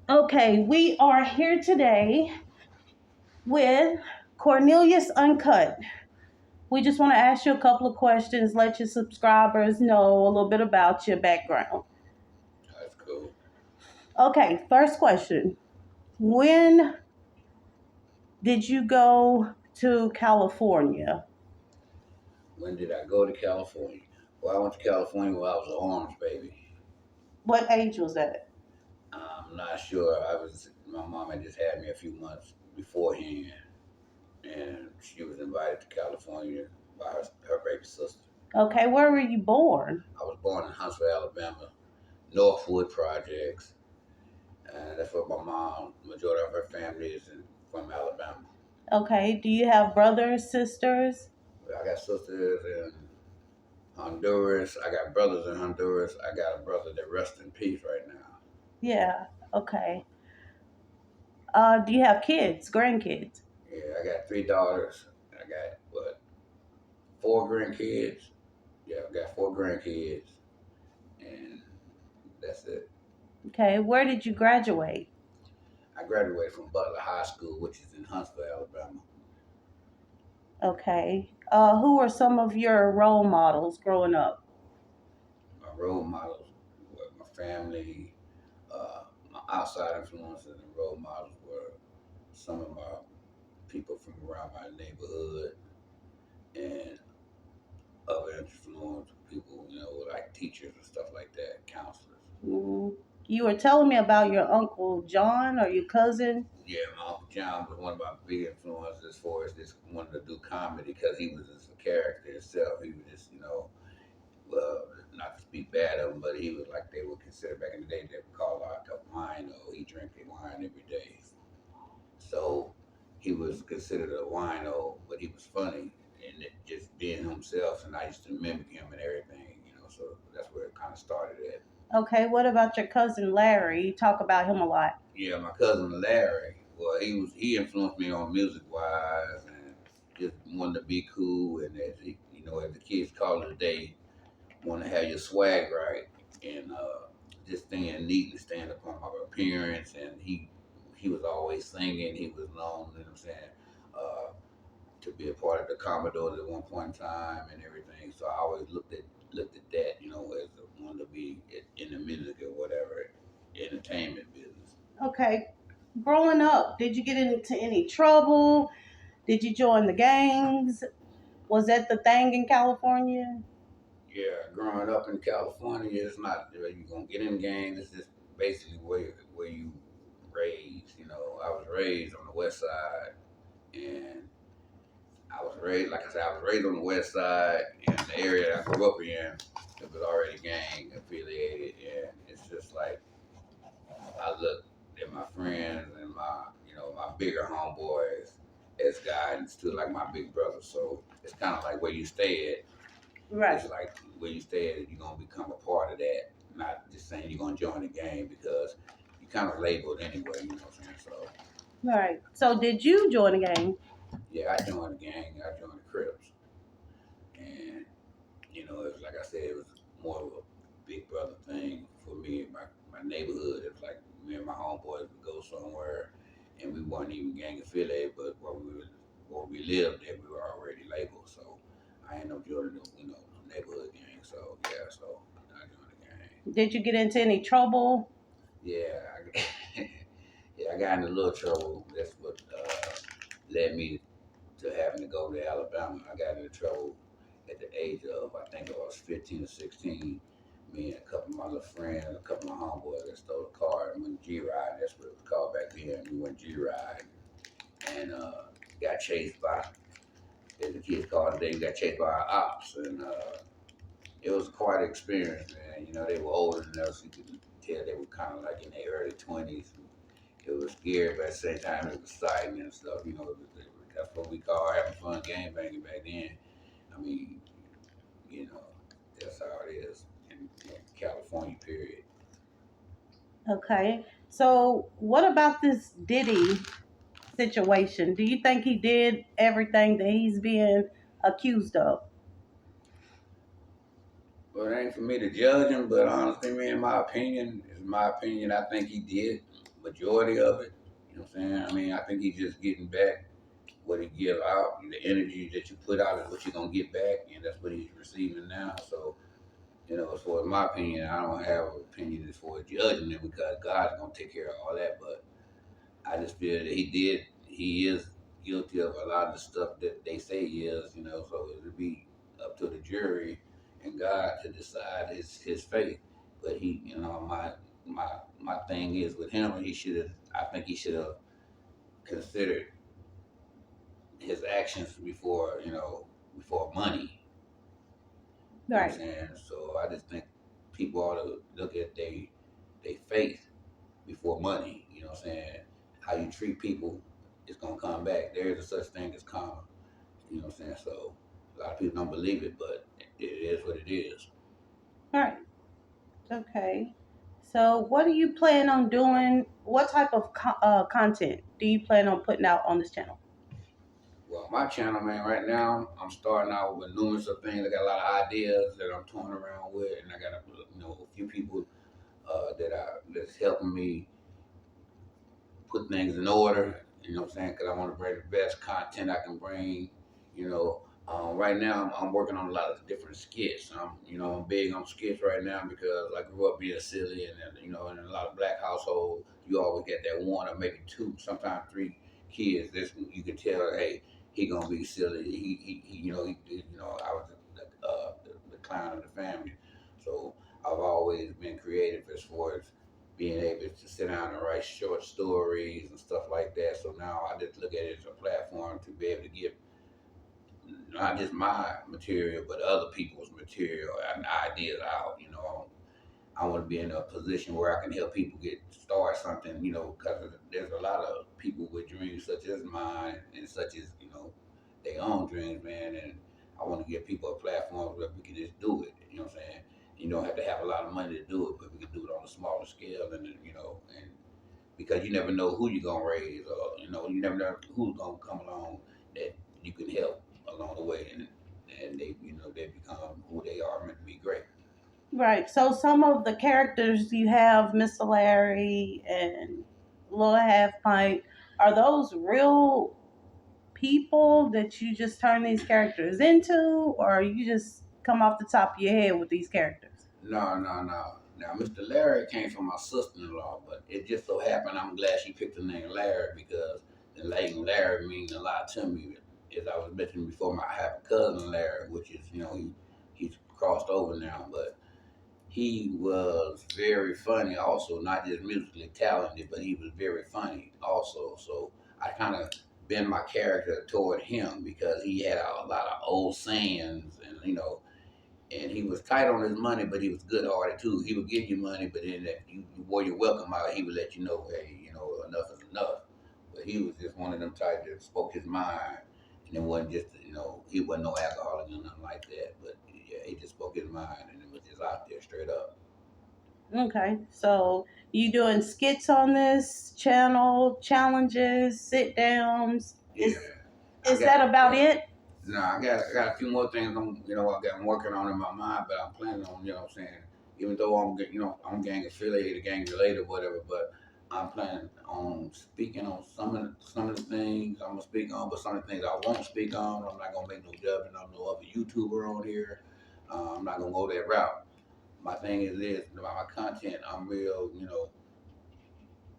Okay, we are here today with Cornelius Uncut. We just want to ask you a couple of questions, let your subscribers know a little bit about your background. That's cool. Okay, first question. When did you go to California? When did I go to California? Well, I went to California when I was an orange baby. What age was that? I'm not sure. My mom had just had me a few months beforehand, and she was invited to California by her baby sister. Okay, where were you born? I was born in Huntsville, Alabama, Northwood Projects, and that's where my mom, majority of her family is from Alabama. Okay, do you have brothers, sisters? I got sisters in Honduras. I got brothers in Honduras. I got a brother that rests in peace right now. Yeah, okay. Do you have kids, grandkids? Yeah, I got 3 daughters. I got what 4 grandkids. Yeah, I got 4 grandkids, and that's it. Okay, where did you graduate? I graduated from Butler High School, which is in Huntsville, Alabama. Okay. Who are some of your role models growing up? My role models were my family. My outside influences and role models were some of my people from around my neighborhood, and other influence people, like teachers and stuff like that, counselors. Mm. You were telling me about your uncle John or your cousin. Yeah, my Uncle John was one of my big influences as far as just wanting to do comedy because he was just a character himself. He was just, well, not to speak bad of him, but he was like they would consider back in the day, they would call like a wino. He drank a wine every day. So he was considered a wino, but he was funny and it just being himself. And I used to mimic him and everything. So that's where it kind of started at. Okay, what about your cousin Larry? You talk about him a lot. Yeah, my cousin Larry. Well, he influenced me on music wise and just wanted to be cool and as the kids call it today, want to have your swag right and just staying neat and staying upon my appearance. And he was always singing. He was known, you know what I'm saying, uh, to be a part of the Commodores at one point in time and everything. So I always looked at that, as one to be in the music or whatever entertainment business. Okay, growing up, did you get into any trouble? Did you join the gangs? Was that the thing in California? Yeah, growing up in California, it's not you're gonna get in gangs. It's just basically where you raised. I was raised on the west side, and I was raised, like I said, I was raised on the west side, and the area that I grew up in, it was already gang affiliated, and it's just like I look at my friends and my bigger homeboys as guidance to like my big brother. So it's kind of like where you stay at. It's Right. like where you stay at, you're gonna become a part of that. Not just saying you're gonna join the game because you kind of labeled anyway. You know what I'm saying? So Right. So did you join the gang? yeah, I joined the gang. I joined the Crips, and it was like I said, it was more of a big brother thing for me in my neighborhood. It was like me and my homeboys would go somewhere, and we weren't even gang affiliated, but where we lived there, we were already labeled. So I ended up joining the neighborhood gang. So yeah, so I joined the gang. Did you get into any trouble? Yeah, yeah, I got in a little trouble. That's what led me to having to go to Alabama. I got into trouble at the age of, I think I was 15 or 16. Me and a couple of my little friends, a couple of my homeboys that stole a car and went G-Ride. That's what it was called back then. We went G-Ride and got chased by, as the kids call it, they got chased by our ops. And it was quite an experience, man. They were older than us. You could tell they were kind of like in their early 20s. It was scary, but at the same time, it was exciting and stuff. That's what we call having fun game banging back then. I mean, you know, that's how it is in California, period. Okay. So what about this Diddy situation? Do you think he did everything that he's being accused of? Well, it ain't for me to judge him, but honestly, man, in my opinion, I think he did majority of it. You know what I'm saying? I mean, I think he's just getting back what he give out. The energy that you put out is what you're gonna get back, and that's what he's receiving now. So, you know, as far as my opinion, I don't have an opinion as far as judging him because God's gonna take care of all that. But I just feel that he is guilty of a lot of the stuff that they say he is. You know, so it'll be up to the jury and God to decide his fate. But he, you know, my thing is with him, he should have. I think he should have considered his actions before, you know, before money. You know what I'm Right. saying? So I just think people ought to look at they faith before money. You know what I'm saying? How you treat people is gonna come back. There is a such thing as karma. You know what I'm saying? So a lot of people don't believe it, but it is what it is. Right. Okay. So, what do you plan on doing? What type of content do you plan on putting out on this channel? Well, my channel, man, right now I'm starting out with numerous of things. I got a lot of ideas that I'm toying around with, and I got a few people that's helping me put things in order. You know what I'm saying? Because I want to bring the best content I can bring. You know, right now I'm working on a lot of different skits. I'm big on skits right now because I grew up being silly, and in a lot of black households, you always get that one or maybe two, sometimes three kids. This you can tell, hey, he gonna be silly. I was the clown of the family, so I've always been creative as far as being able to sit down and write short stories and stuff like that. So now I just look at it as a platform to be able to get not just my material, but other people's material and ideas out. I want to be in a position where I can help people start something, because there's a lot of people with dreams such as mine and such as, their own dreams, man. And I want to give people a platform where we can just do it. You know what I'm saying? You don't have to have a lot of money to do it, but we can do it on a smaller scale, and because you never know who you're gonna raise, or you never know who's gonna come along that you can help along the way, and they become who they are meant to be great. Right. So, some of the characters you have, Mr. Larry and Little Half Pint, are those real people that you just turn these characters into, or you just come off the top of your head with these characters? No, no, no. Now, Mr. Larry came from my sister-in-law, but it just so happened I'm glad she picked the name Larry because the name Larry means a lot to me. As I was mentioning before, I have a cousin Larry, which is he's crossed over now, but he was very funny also, not just musically talented, but he was very funny also. So I kind of bend my character toward him because he had a lot of old sayings, and he was tight on his money, but he was good hearted too. He would give you money, but then if you wore your welcome out, he would let you know, hey, enough is enough. But he was just one of them type that spoke his mind, and it wasn't just he wasn't no alcoholic or nothing like that. But yeah, he just spoke his mind, and it was just out there straight up. Okay. So, you doing skits on this channel, challenges, sit downs? Yeah, I Is got that about yeah. it? No, I got a few more things I'm working on in my mind, but I'm planning on, what I'm saying, even though I'm gang affiliated, gang related, whatever, but I'm planning on speaking on some of the things I'm gonna speak on, but some of the things I won't speak on. I'm not gonna make no judgment on no other YouTuber on here. I'm not gonna go that route. My thing is this about my content. I'm real,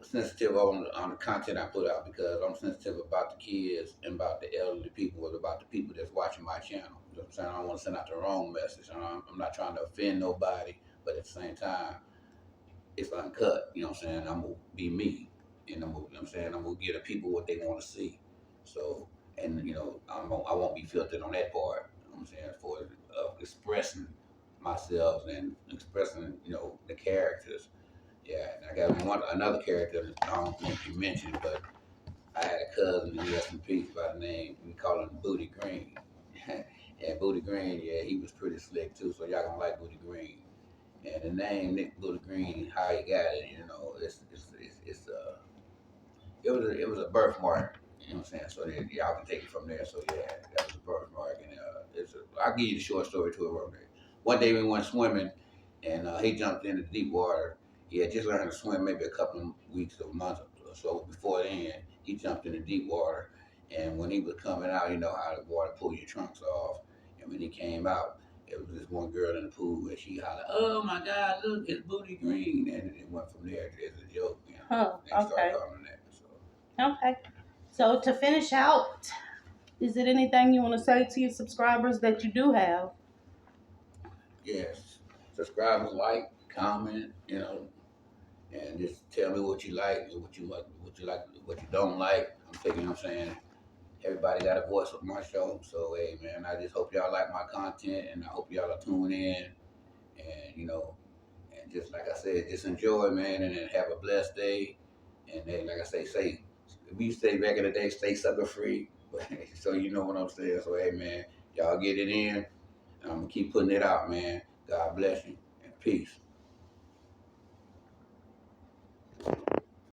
sensitive on the content I put out because I'm sensitive about the kids and about the elderly people and about the people that's watching my channel. You know what I'm saying? I don't want to send out the wrong message. I'm not trying to offend nobody, but at the same time, it's uncut. You know what I'm saying? I'm gonna be me, and I'm gonna give the people what they want to see. So, and I won't be filtered on that part. You know what I'm saying? For expressing myself and expressing the characters. Yeah, and I got another character that I don't think you mentioned, but I had a cousin, rest in peace, by the name, we call him Booty Green. And Booty Green, yeah, he was pretty slick too, so y'all gonna like Booty Green. And the name Nick Booty Green, how he got it, it was a birthmark. You know what I'm saying? So y'all can take it from there. So yeah, that was a birthmark, and I'll give you the short story to it. One day we went swimming, and he jumped into deep water, He had just learned to swim maybe a couple of weeks or months or so before then. He jumped in the deep water, and when he was coming out, you know how the water pull your trunks off. And when he came out, there was this one girl in the pool, and she hollered, "Oh my God, look, it's Booty Green!" And it went from there as a joke, you know. Huh. They started Okay. calling him that. So Okay. So to finish out, is it anything you want to say to your subscribers that you do have? yes, subscribe, like, comment, you know, and just tell me what you like and what you like, what you don't like. I'm thinking, you know what I'm saying. Everybody got a voice on my show, so hey man, I just hope y'all like my content, and I hope y'all are tuning in, and you know, and just like I said, just enjoy, man, and then have a blessed day, and then like I say, we say back in the day, stay sucker free, so you know what I'm saying. So hey man, y'all get it in, and I'm gonna keep putting it out, man. God bless you and peace.